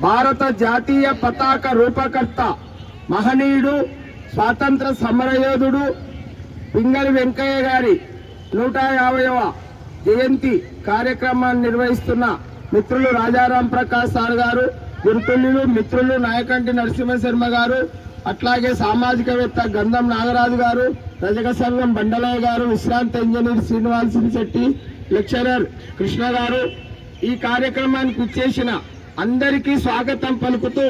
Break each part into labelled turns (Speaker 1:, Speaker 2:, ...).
Speaker 1: భారత జాతీయ పతాక రూపకర్త మహనీయుడు స్వాతంత్ర సమరయోధుడు పింగళి వెంకయ్య గారి 150వ జయంతి కార్యక్రమాన్ని నిర్వహిస్తున్న మిత్రులు రాజారాం ప్రకాష్ సార్ గారు, గురుతుల్యులు మిత్రులు నాయకంటి నరసింహశర్మ గారు, అట్లాగే సామాజికవేత్త గంధం నాగరాజు గారు, రజక సంఘం బండలయ్య గారు, విశ్రాంత ఇంజనీర్ శ్రీనివాస్ శెట్టి, లెక్చరర్ కృష్ణ గారు, ఈ కార్యక్రమానికి ఇచ్చేసిన అందరికీ స్వాగతం పలుకుతూ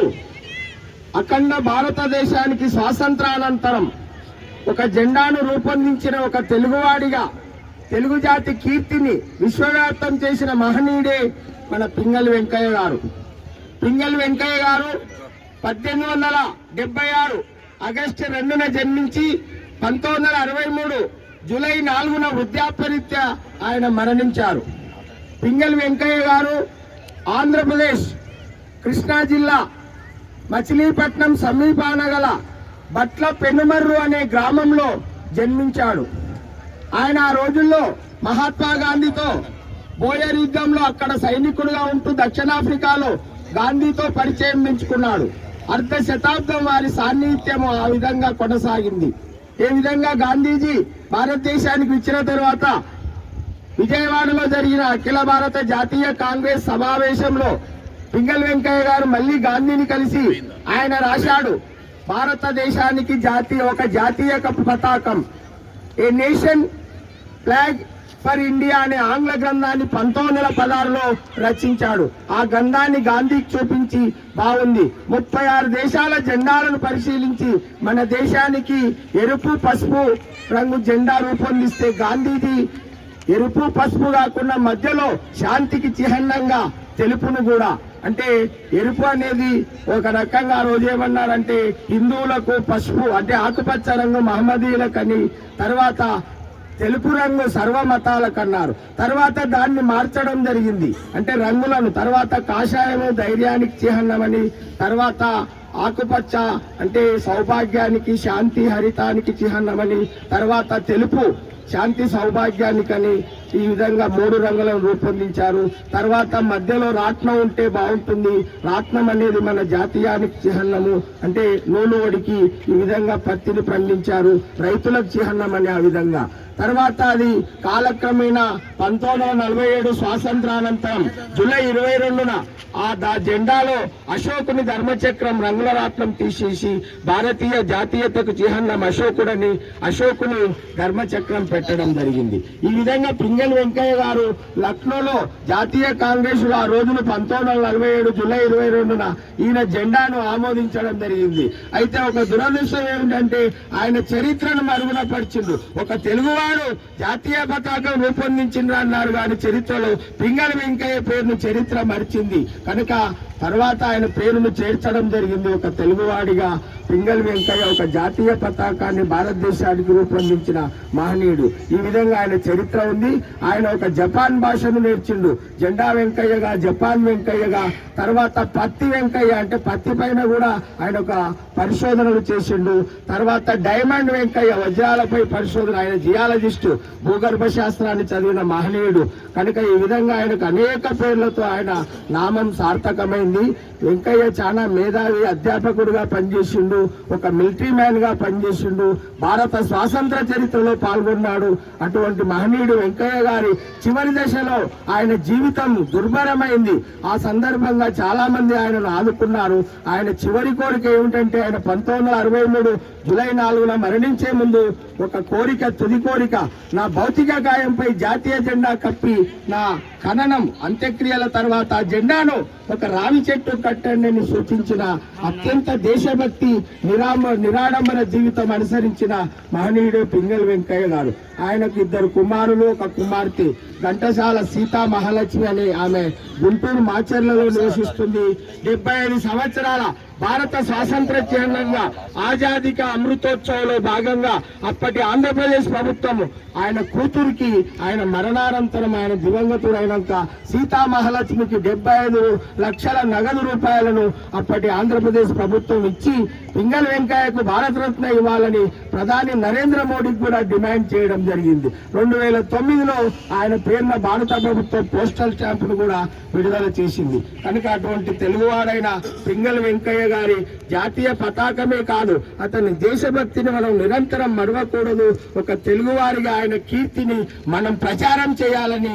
Speaker 1: అఖండ భారతదేశానికి స్వాతంత్రానంతరం ఒక జెండాను రూపొందించిన ఒక తెలుగువాడిగా తెలుగు జాతి కీర్తిని విశ్వవ్యాప్తం చేసిన మహనీయుడే మన పింగళి వెంకయ్య గారు. పింగళి వెంకయ్య గారు 1876 ఆగస్టు 2న జన్మించి 1963 జూలై 4న వృద్ధాప్యరీత్యా ఆయన మరణించారు. పింగళి వెంకయ్య గారు ఆంధ్రప్రదేశ్ కృష్ణా జిల్లా మచిలీపట్నం సమీపాన గల బట్ల పెనుమర్రు అనే గ్రామంలో జన్మించాడు. ఆయన ఆ రోజుల్లో మహాత్మా గాంధీతో బోయర్ యుద్ధంలో అక్కడ సైనికుడుగా ఉంటూ దక్షిణాఫ్రికాలో గాంధీతో పరిచయం పెంచుకున్నాడు. అర్ధ శతాబ్దం వారి సాన్నిహిత్యం ఆ విధంగా కొనసాగింది. ఏ విధంగా గాంధీజీ భారతదేశానికి వచ్చిన తర్వాత విజయవాడలో జరిగిన అఖిల భారత జాతీయ కాంగ్రెస్ సమావేశంలో పింగళి వెంకయ్య గారు మళ్లీ గాంధీని కలిసి ఆయన రాశాడు, భారతదేశానికి ఒక జాతీయ పతాకం, ఏ నేషన్ ఫ్లాగ్ ఫర్ ఇండియా అనే ఆంగ్ల గ్రంథాన్ని 1916లో రచించాడు. ఆ గ్రంథాన్ని గాంధీకి చూపించి బాగుంది, 36 దేశాల జెండాలను పరిశీలించి మన దేశానికి ఎరుపు పసుపు రంగు జెండా రూపొందిస్తే గాంధీజీ ఎరుపు పసుపు కాకుండా మధ్యలో శాంతికి చిహ్నంగా తెలుపును కూడా, అంటే ఎరుపు అనేది ఒక రకంగా ఆ రోజు ఏమన్నారంటే హిందువులకు పసుపు అంటే ఆకుపచ్చ రంగు మహమ్మదీయులకని, తర్వాత తెలుపు రంగు సర్వమతాలకు అన్నారు. తర్వాత దాన్ని మార్చడం జరిగింది, అంటే రంగులను. తర్వాత కాషాయము ధైర్యానికి చిహ్నమని, తర్వాత ఆకుపచ్చ అంటే సౌభాగ్యానికి శాంతి హరితానికి చిహ్నమని, తర్వాత తెలుపు శాంతి సౌభాగ్యానికని, ఈ విధంగా 3 రంగులను రూపొందించారు. తర్వాత మధ్యలో రాట్నం ఉంటే బాగుంటుంది, రాట్నం అనేది మన జాతీయానికి చిహ్నము, అంటే నూలువడికి ఈ విధంగా పత్తిని పండించారు, రైతులకు చిహ్నం అని ఆ విధంగా. తర్వాత అది కాలక్రమేణా 1947 స్వాతంత్రానంతరం జూలై 22న ఆ జెండాలో అశోకుని ధర్మచక్రం రంగుల రాట్నం తీసేసి భారతీయ జాతీయతకు చిహ్నం అశోకుడని అశోకుని ధర్మచక్రం పెట్టడం జరిగింది. ఈ విధంగా పింగళి వెంకయ్య గారు లక్నోలో జాతీయ కాంగ్రెస్ ఆ రోజున 1947 జూలై 22న ఈయన జెండాను ఆమోదించడం జరిగింది. అయితే ఒక దురదృష్టం ఏమిటంటే ఆయన చరిత్రను మరుగున పరిచిండు. ఒక తెలుగువాడు జాతీయ పతాకం రూపొందించిండ్రు అన్నారు కానీ చరిత్రలో పింగళి వెంకయ్య పేరును చరిత్ర మరిచింది కనుక తర్వాత ఆయన పేరును చేర్చడం జరిగింది. ఒక తెలుగువాడిగా పింగళి వెంకయ్య ఒక జాతీయ పతాకాన్ని భారతదేశానికి రూపొందించిన మహనీయుడు. ఈ విధంగా ఆయన చరిత్ర ఉంది. ఆయన ఒక జపాన్ భాషను నేర్చిండు, జెండా వెంకయ్యగా, జపాన్ వెంకయ్యగా. తర్వాత పత్తి వెంకయ్య అంటే పత్తి పైన కూడా ఆయన ఒక పరిశోధనలు చేసిండు. తర్వాత డైమండ్ వెంకయ్య వజ్రాలపై పరిశోధన, ఆయన జియాలజిస్టు, భూగర్భ శాస్త్రాన్ని చదివిన మహనీయుడు కనుక ఈ విధంగా ఆయనకు అనేక పేర్లతో ఆయన నామం సార్థకమైంది. వెంకయ్య చాలా మేధావి అధ్యాపకుడుగా పనిచేసిండు, ఒక మిలిటరీ మ్యాన్ గా పనిచేసిండు, భారత స్వాతంత్ర చరిత్రలో పాల్గొన్నాడు. అటువంటి మహనీయుడు వెంకయ్య గారి చివరి దశలో ఆయన జీవితం దుర్భరమైంది. ఆ సందర్భంగా చాలా మంది ఆయనను ఆదుకున్నారు. ఆయన చివరి కోరిక ఏమిటంటే ఆయన 1963 జూలై 4న మరణించే ముందు ఒక కోరిక, తుది కోరిక, నా భౌతిక గాయంపై జాతీయ జెండా కప్పి నా ఖననం అంత్యక్రియల తర్వాత జెండాను ఒక రావి చెట్టు కట్టండి అని సూచించిన అత్యంత దేశభక్తి నిరాడంబర జీవితం అనుసరించిన మహనీయుడు పింగళి వెంకయ్య గారు. ఆయనకు 2 కుమారులు, ఒక కుమార్తె. ఘంటసాల సీతా మహాలక్ష్మి అనే ఆమె గుంటూరు మాచర్లలో నివసిస్తుంది. 75 సంవత్సరాల భారత స్వాతంత్ర చిహ్నంగా ఆజాదీ కా అమృతోత్సవంలో భాగంగా అప్పటి ఆంధ్రప్రదేశ్ ప్రభుత్వం ఆయన కూతురికి ఆయన మరణానంతరం ఆయన దివంగతుడైనాక సీతా మహాలక్ష్మికి 75 లక్షల నగదు రూపాయలను అప్పటి ఆంధ్రప్రదేశ్ ప్రభుత్వం ఇచ్చి పింగళి వెంకయ్యకు భారతరత్న ఇవ్వాలని ప్రధాని నరేంద్ర మోడీకి కూడా డిమాండ్ చేయడం జరిగింది. 2009లో ఆయన పేరున భారత ప్రభుత్వం పోస్టల్ స్టాంపును కూడా విడుదల చేసింది. కనుక అటువంటి తెలుగువాడైన పింగళి వెంకయ్య గారి జాతీయ పతాకమే కాదు, అతని దేశభక్తిని మనం నిరంతరం మరవకూడదు. ఒక తెలుగువారిగా ఆయన కీర్తిని మనం ప్రచారం చేయాలని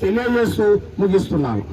Speaker 1: తెలియజేస్తూ ముగిస్తున్నాను.